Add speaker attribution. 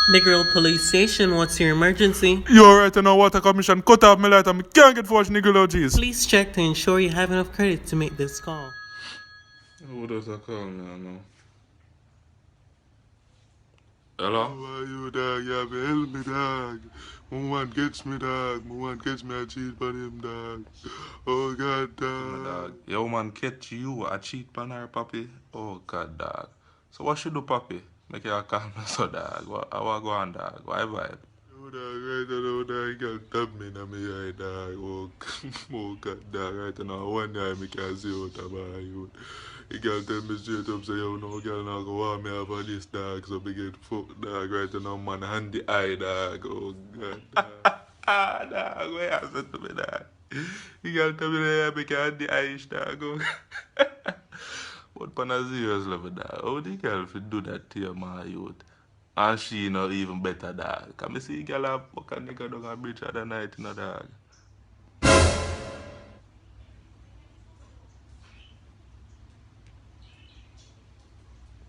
Speaker 1: The girl police station, what's your emergency?
Speaker 2: You alright now, water commission cut off my light and I can't get forged nigga lodges.
Speaker 1: Please check to ensure you have enough credit to make this call.
Speaker 2: Who does I call now? Hello? How are you, dog? You have to help me, dog. One catch me, dog. One catch me, I cheat on him, dog. Oh, God, dog. Your woman catch you, I cheat on her, papi? Oh, God, dog. So what should do, papi? Make you call me so, dog. What go on, dog? Why vibe? Oh, dog, right now, dog, you can tap me in my eye, dog. Oh, oh, God, dog, right now, one day I can see out of my youth. You can tell me straight up, say, yo, no girl now go want me have a this, dog, so we get fucked, dog, right now, man, hand the eye, dog. Oh, God, dog. Ah, dog, what you say to me, dog? You can tell me that I make a hand the eye, dog. Oh. But on a serious level, dog, how the girl fit do that to your man, youth? And she, you know, even better, dog. Can me see girl have fuck a nigga down a bridge at the night, you know, dog?